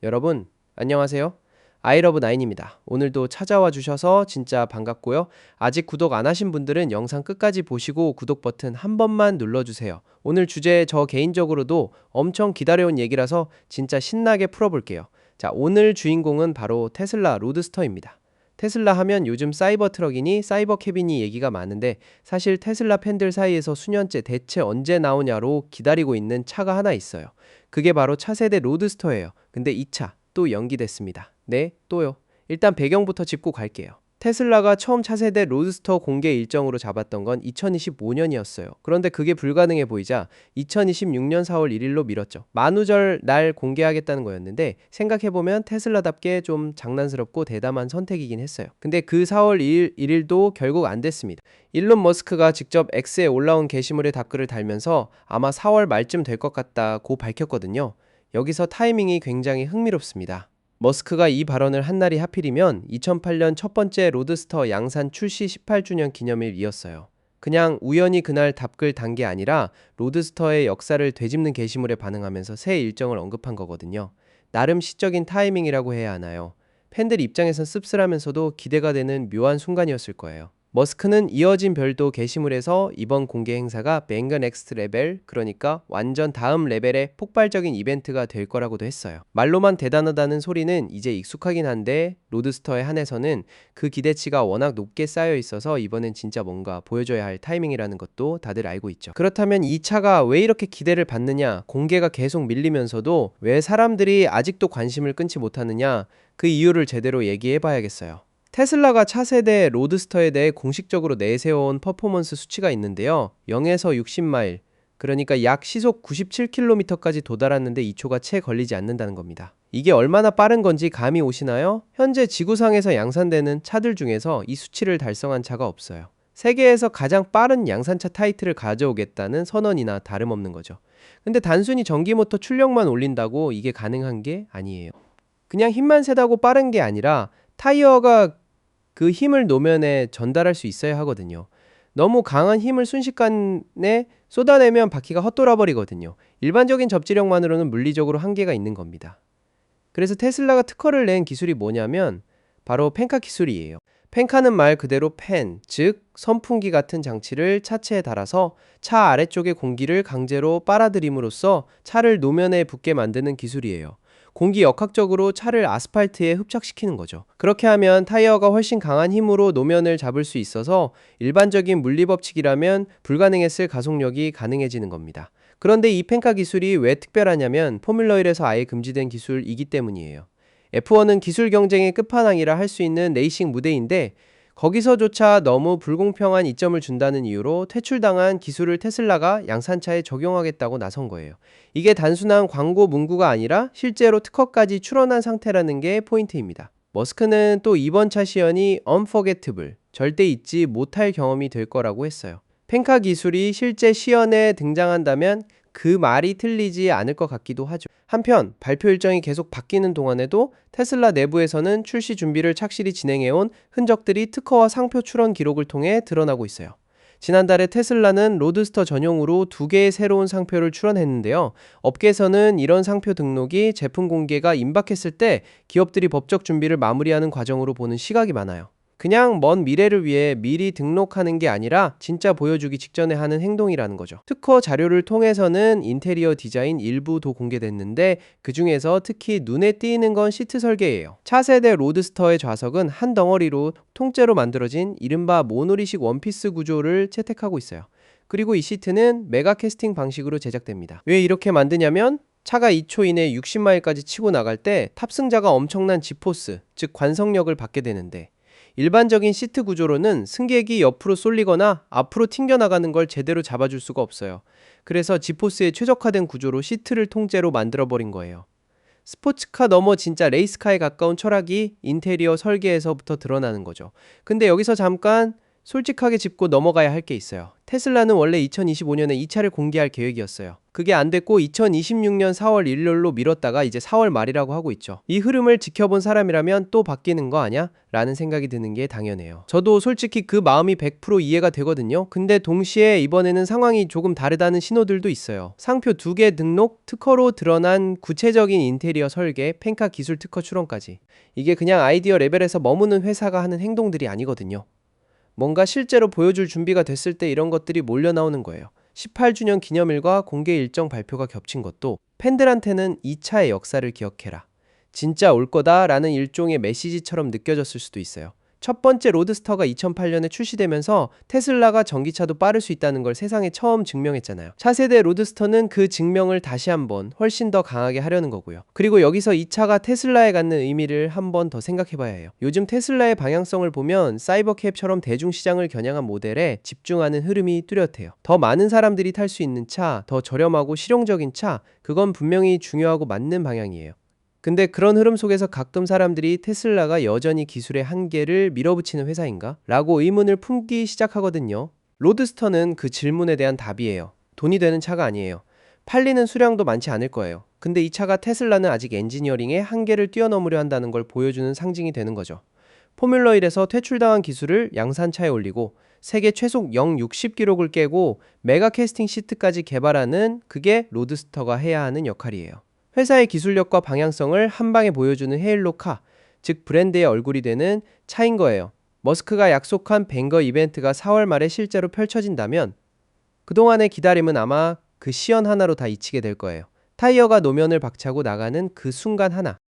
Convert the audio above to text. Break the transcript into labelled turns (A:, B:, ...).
A: 여러분, 안녕하세요. 아이러브 나인입니다. 오늘도 찾아와 주셔서 진짜 반갑고요. 아직 구독 안 하신 분들은 영상 끝까지 보시고 구독 버튼 한 번만 눌러주세요. 오늘 주제 저 개인적으로도 엄청 기다려온 얘기라서 진짜 신나게 풀어볼게요. 자, 오늘 주인공은 바로 테슬라 로드스터입니다. 테슬라 하면 요즘 사이버 트럭이니 사이버 캐비니 얘기가 많은데 사실 테슬라 팬들 사이에서 수년째 대체 언제 나오냐로 기다리고 있는 차가 하나 있어요. 그게 바로 차세대 로드스터예요. 근데 이 차 또 연기됐습니다. 네, 또요. 일단 배경부터 짚고 갈게요. 테슬라가 처음 차세대 로드스터 공개 일정으로 잡았던 건 2025년이었어요. 그런데 그게 불가능해 보이자 2026년 4월 1일로 미뤘죠. 만우절 날 공개하겠다는 거였는데 생각해보면 테슬라답게 좀 장난스럽고 대담한 선택이긴 했어요. 근데 그 4월 1일도 결국 안 됐습니다. 일론 머스크가 직접 X에 올라온 게시물에 댓글을 달면서 아마 4월 말쯤 될 것 같다고 밝혔거든요. 여기서 타이밍이 굉장히 흥미롭습니다. 머스크가 이 발언을 한 날이 하필이면 2008년 첫 번째 로드스터 양산 출시 18주년 기념일이었어요. 그냥 우연히 그날 답글 단 게 아니라 로드스터의 역사를 되짚는 게시물에 반응하면서 새 일정을 언급한 거거든요. 나름 시적인 타이밍이라고 해야 하나요? 팬들 입장에선 씁쓸하면서도 기대가 되는 묘한 순간이었을 거예요. 머스크는 이어진 별도 게시물에서 이번 공개 행사가 뱅거 넥스트 레벨, 그러니까 완전 다음 레벨의 폭발적인 이벤트가 될 거라고도 했어요. 말로만 대단하다는 소리는 이제 익숙하긴 한데 로드스터에 한해서는 그 기대치가 워낙 높게 쌓여 있어서 이번엔 진짜 뭔가 보여줘야 할 타이밍이라는 것도 다들 알고 있죠. 그렇다면 이 차가 왜 이렇게 기대를 받느냐, 공개가 계속 밀리면서도 왜 사람들이 아직도 관심을 끊지 못하느냐, 그 이유를 제대로 얘기해 봐야겠어요. 테슬라가 차세대 로드스터에 대해 공식적으로 내세워온 퍼포먼스 수치가 있는데요. 0에서 60마일, 그러니까 약 시속 97km까지 도달하는데 2초가 채 걸리지 않는다는 겁니다. 이게 얼마나 빠른 건지 감이 오시나요? 현재 지구상에서 양산되는 차들 중에서 이 수치를 달성한 차가 없어요. 세계에서 가장 빠른 양산차 타이틀을 가져오겠다는 선언이나 다름없는 거죠. 근데 단순히 전기모터 출력만 올린다고 이게 가능한 게 아니에요. 그냥 힘만 세다고 빠른 게 아니라 타이어가 그 힘을 노면에 전달할 수 있어야 하거든요. 너무 강한 힘을 순식간에 쏟아내면 바퀴가 헛돌아 버리거든요. 일반적인 접지력만으로는 물리적으로 한계가 있는 겁니다. 그래서 테슬라가 특허를 낸 기술이 뭐냐면 바로 펜카 기술이에요. 펜카는 말 그대로 펜, 즉 선풍기 같은 장치를 차체에 달아서 차 아래쪽의 공기를 강제로 빨아들임으로써 차를 노면에 붙게 만드는 기술이에요. 공기 역학적으로 차를 아스팔트에 흡착시키는 거죠. 그렇게 하면 타이어가 훨씬 강한 힘으로 노면을 잡을 수 있어서 일반적인 물리법칙이라면 불가능했을 가속력이 가능해지는 겁니다. 그런데 이 펜카 기술이 왜 특별하냐면 포뮬러1에서 아예 금지된 기술이기 때문이에요. F1은 기술 경쟁의 끝판왕이라 할 수 있는 레이싱 무대인데 거기서조차 너무 불공평한 이점을 준다는 이유로 퇴출당한 기술을 테슬라가 양산차에 적용하겠다고 나선 거예요. 이게 단순한 광고 문구가 아니라 실제로 특허까지 출원한 상태라는 게 포인트입니다. 머스크는 또 이번 차 시연이 unforgettable, 절대 잊지 못할 경험이 될 거라고 했어요. 펜카 기술이 실제 시연에 등장한다면 그 말이 틀리지 않을 것 같기도 하죠. 한편 발표 일정이 계속 바뀌는 동안에도 테슬라 내부에서는 출시 준비를 착실히 진행해온 흔적들이 특허와 상표 출원 기록을 통해 드러나고 있어요. 지난달에 테슬라는 로드스터 전용으로 2개의 새로운 상표를 출원했는데요. 업계에서는 이런 상표 등록이 제품 공개가 임박했을 때 기업들이 법적 준비를 마무리하는 과정으로 보는 시각이 많아요. 그냥 먼 미래를 위해 미리 등록하는 게 아니라 진짜 보여주기 직전에 하는 행동이라는 거죠. 특허 자료를 통해서는 인테리어 디자인 일부도 공개됐는데 그 중에서 특히 눈에 띄는 건 시트 설계예요. 차세대 로드스터의 좌석은 한 덩어리로 통째로 만들어진 이른바 모노리식 원피스 구조를 채택하고 있어요. 그리고 이 시트는 메가 캐스팅 방식으로 제작됩니다. 왜 이렇게 만드냐면 차가 2초 이내 60마일까지 치고 나갈 때 탑승자가 엄청난 G포스, 즉 관성력을 받게 되는데 일반적인 시트 구조로는 승객이 옆으로 쏠리거나 앞으로 튕겨나가는 걸 제대로 잡아줄 수가 없어요. 그래서 G포스에 최적화된 구조로 시트를 통째로 만들어버린 거예요. 스포츠카 넘어 진짜 레이스카에 가까운 철학이 인테리어 설계에서부터 드러나는 거죠. 근데 여기서 잠깐 솔직하게 짚고 넘어가야 할 게 있어요. 테슬라는 원래 2025년에 이 차를 공개할 계획이었어요. 그게 안 됐고 2026년 4월 1일로 미뤘다가 이제 4월 말이라고 하고 있죠. 이 흐름을 지켜본 사람이라면 또 바뀌는 거 아냐? 라는 생각이 드는 게 당연해요. 저도 솔직히 그 마음이 100% 이해가 되거든요. 근데 동시에 이번에는 상황이 조금 다르다는 신호들도 있어요. 상표 2개 등록, 특허로 드러난 구체적인 인테리어 설계, 펜카 기술 특허 출원까지. 이게 그냥 아이디어 레벨에서 머무는 회사가 하는 행동들이 아니거든요. 뭔가 실제로 보여줄 준비가 됐을 때 이런 것들이 몰려 나오는 거예요. 18주년 기념일과 공개 일정 발표가 겹친 것도 팬들한테는 이 차의 역사를 기억해라, 진짜 올 거다라는 일종의 메시지처럼 느껴졌을 수도 있어요. 첫 번째 로드스터가 2008년에 출시되면서 테슬라가 전기차도 빠를 수 있다는 걸 세상에 처음 증명했잖아요. 차세대 로드스터는 그 증명을 다시 한번 훨씬 더 강하게 하려는 거고요. 그리고 여기서 이 차가 테슬라에 갖는 의미를 한번 더 생각해봐야 해요. 요즘 테슬라의 방향성을 보면 사이버캡처럼 대중시장을 겨냥한 모델에 집중하는 흐름이 뚜렷해요. 더 많은 사람들이 탈 수 있는 차, 더 저렴하고 실용적인 차, 그건 분명히 중요하고 맞는 방향이에요. 근데 그런 흐름 속에서 가끔 사람들이 테슬라가 여전히 기술의 한계를 밀어붙이는 회사인가? 라고 의문을 품기 시작하거든요. 로드스터는 그 질문에 대한 답이에요. 돈이 되는 차가 아니에요. 팔리는 수량도 많지 않을 거예요. 근데 이 차가 테슬라는 아직 엔지니어링의 한계를 뛰어넘으려 한다는 걸 보여주는 상징이 되는 거죠. 포뮬러 1에서 퇴출당한 기술을 양산차에 올리고 세계 최속 0-60 기록을 깨고 메가 캐스팅 시트까지 개발하는, 그게 로드스터가 해야 하는 역할이에요. 회사의 기술력과 방향성을 한 방에 보여주는 헤일로카, 즉 브랜드의 얼굴이 되는 차인 거예요. 머스크가 약속한 뱅거 이벤트가 4월 말에 실제로 펼쳐진다면 그동안의 기다림은 아마 그 시연 하나로 다 잊히게 될 거예요. 타이어가 노면을 박차고 나가는 그 순간 하나.